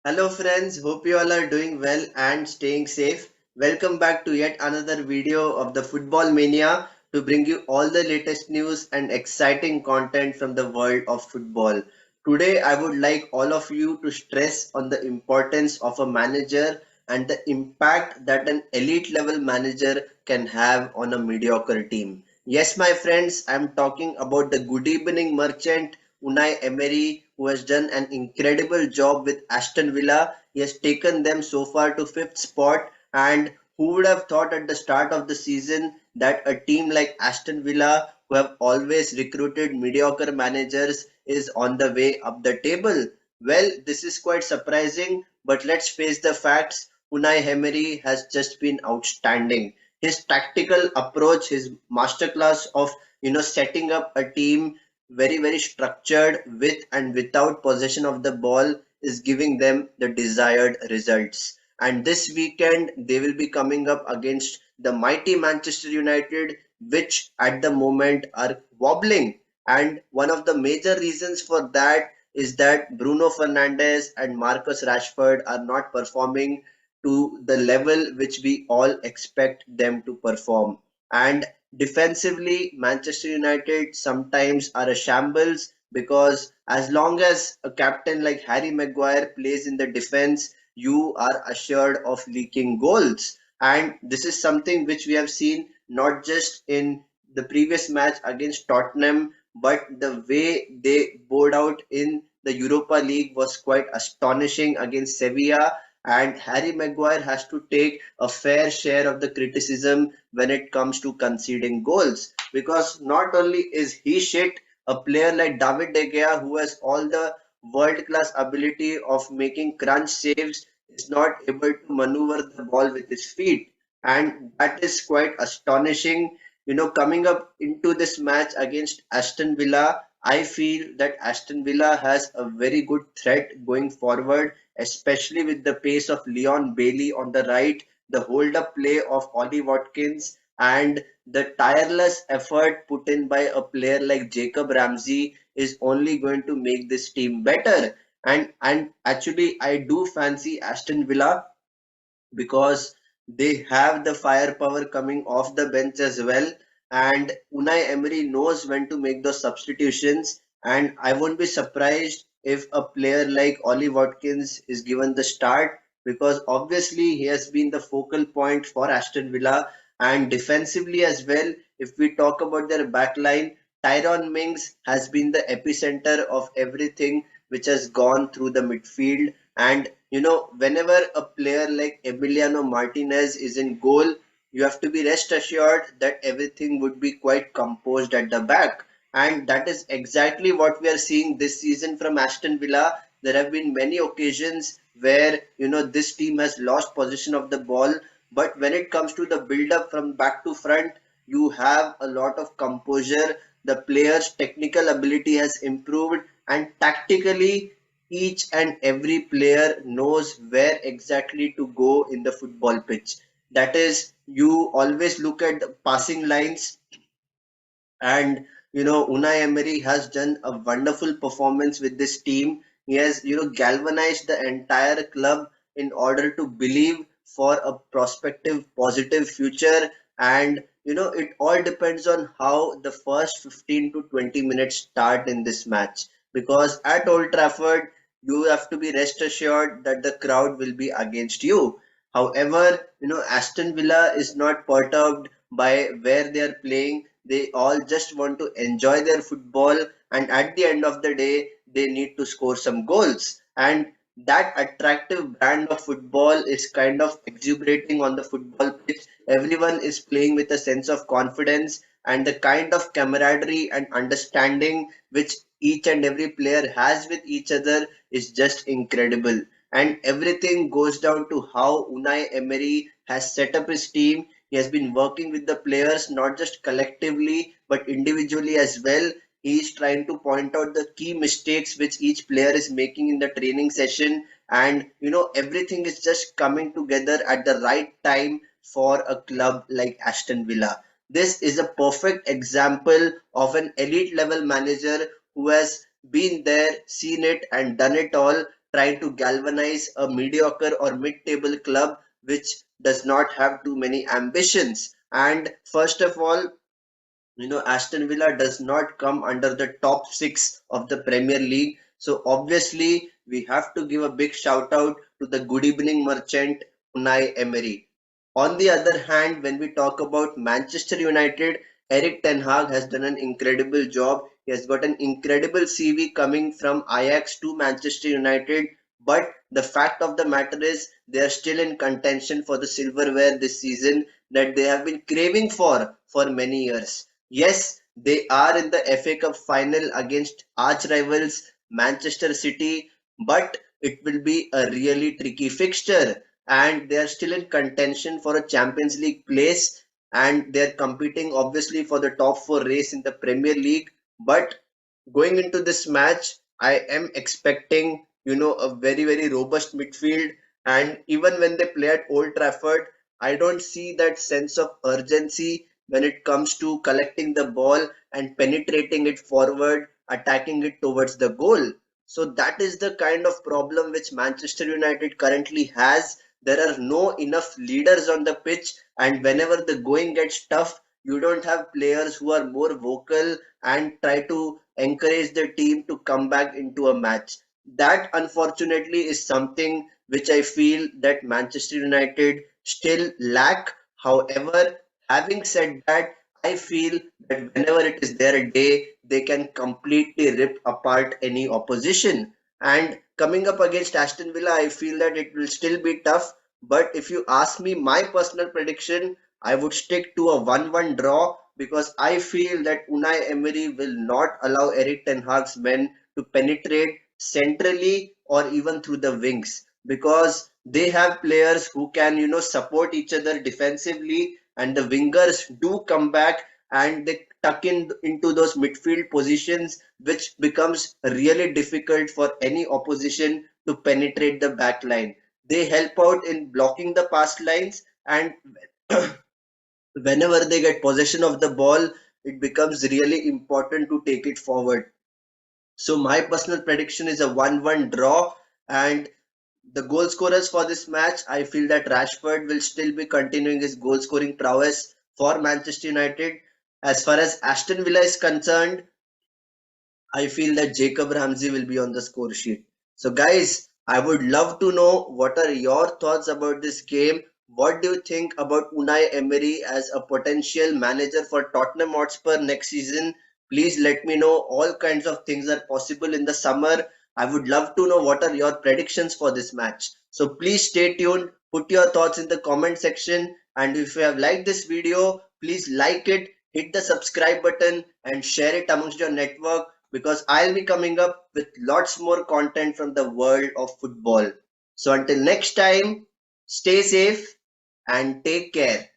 Hello friends, hope you all are doing well and staying safe. Welcome back to yet another video of the Football Mania to bring you all the latest news and exciting content from the world of football. Today I would like all of you to stress on the importance of a manager and the impact that an elite level manager can have on a mediocre team. Yes, my friends, I'm talking about the good evening merchant Unai Emery, who has done an incredible job with Aston Villa. He has taken them so far to fifth spot, and who would have thought at the start of the season that a team like Aston Villa, who have always recruited mediocre managers, is on the way up the table? Well, this is quite surprising, but let's face the facts. Unai Emery has just been outstanding. His tactical approach, his masterclass of setting up a team very structured with and without possession of the ball is giving them the desired results. And this weekend they will be coming up against the mighty Manchester United, which at the moment are wobbling. And one of the major reasons for that is that Bruno Fernandes and Marcus Rashford are not performing to the level which we all expect them to perform. And defensively, Manchester United sometimes are a shambles because as long as a captain like Harry Maguire plays in the defense, you are assured of leaking goals. And this is something which we have seen not just in the previous match against Tottenham, but the way they bowed out in the Europa League was quite astonishing against Sevilla. And Harry Maguire has to take a fair share of the criticism when it comes to conceding goals. Because not only is he shit, a player like David De Gea, who has all the world class ability of making crunch saves, is not able to maneuver the ball with his feet. And that is quite astonishing. Coming up into this match against Aston Villa, I feel that Aston Villa has a very good threat going forward, especially with the pace of Leon Bailey on the right, the hold up play of Ollie Watkins, and the tireless effort put in by a player like Jacob Ramsey is only going to make this team better. And actually, I do fancy Aston Villa because they have the firepower coming off the bench as well. And Unai Emery knows when to make those substitutions. And I won't be surprised if a player like Ollie Watkins is given the start because obviously he has been the focal point for Aston Villa and defensively as well. If we talk about their backline, Tyrone Mings has been the epicenter of everything which has gone through the midfield. And whenever a player like Emiliano Martinez is in goal, you have to be rest assured that everything would be quite composed at the back. And that is exactly what we are seeing this season from Aston Villa. There have been many occasions where, this team has lost possession of the ball. But when it comes to the build up from back to front, you have a lot of composure. The player's technical ability has improved, and tactically, each and every player knows where exactly to go in the football pitch. That is, you always look at the passing lines, and Unai Emery has done a wonderful performance with this team. He has galvanized the entire club in order to believe for a prospective positive future. And it all depends on how the first 15 to 20 minutes start in this match, because at Old Trafford you have to be rest assured that the crowd will be against you. However, Aston Villa is not perturbed by where they are playing. They all just want to enjoy their football, and at the end of the day, they need to score some goals. And that attractive brand of football is kind of exuberating on the football pitch. Everyone is playing with a sense of confidence, and the kind of camaraderie and understanding which each and every player has with each other is just incredible. And everything goes down to how Unai Emery has set up his team. He has been working with the players not just collectively but individually as well. He is trying to point out the key mistakes which each player is making in the training session, and everything is just coming together at the right time for a club like Aston Villa. This is a perfect example of an elite level manager who has been there, seen it, and done it all, trying to galvanize a mediocre or mid-table club which does not have too many ambitions. And first of all, Aston Villa does not come under the top six of the Premier League. So obviously, we have to give a big shout out to the good evening merchant Unai Emery. On the other hand, when we talk about Manchester United, Eric Ten Hag has done an incredible job. He has got an incredible CV coming from Ajax to Manchester United. But the fact of the matter is, they are still in contention for the silverware this season that they have been craving for many years. Yes, they are in the FA Cup final against arch rivals Manchester City, but it will be a really tricky fixture and they are still in contention for a Champions League place and they're competing obviously for the top four race in the Premier League. But going into this match, I am expecting, a very, very robust midfield. And even when they play at Old Trafford, I don't see that sense of urgency when it comes to collecting the ball and penetrating it forward, attacking it towards the goal. So that is the kind of problem which Manchester United currently has. There are no enough leaders on the pitch, and whenever the going gets tough, you don't have players who are more vocal and try to encourage the team to come back into a match. That unfortunately is something which I feel that Manchester United still lack. However, having said that, I feel that whenever it is their day, they can completely rip apart any opposition. And coming up against Aston Villa, I feel that it will still be tough. But if you ask me my personal prediction, I would stick to a 1-1 draw because I feel that Unai Emery will not allow Eric Ten Hag's men to penetrate centrally or even through the wings because they have players who can, support each other defensively and the wingers do come back and they tuck in into those midfield positions which becomes really difficult for any opposition to penetrate the back line. They help out in blocking the pass lines and whenever they get possession of the ball, it becomes really important to take it forward. So my personal prediction is a 1-1 draw and the goal scorers for this match, I feel that Rashford will still be continuing his goal scoring prowess for Manchester United. As far as Aston Villa is concerned, I feel that Jacob Ramsey will be on the score sheet. So, guys, I would love to know what are your thoughts about this game. What do you think about Unai Emery as a potential manager for Tottenham Hotspur next season? Please let me know. All kinds of things are possible in the summer. I would love to know what are your predictions for this match. So please stay tuned. Put your thoughts in the comment section. And if you have liked this video, please like it, hit the subscribe button and share it amongst your network because I'll be coming up with lots more content from the world of football. So until next time, stay safe and take care.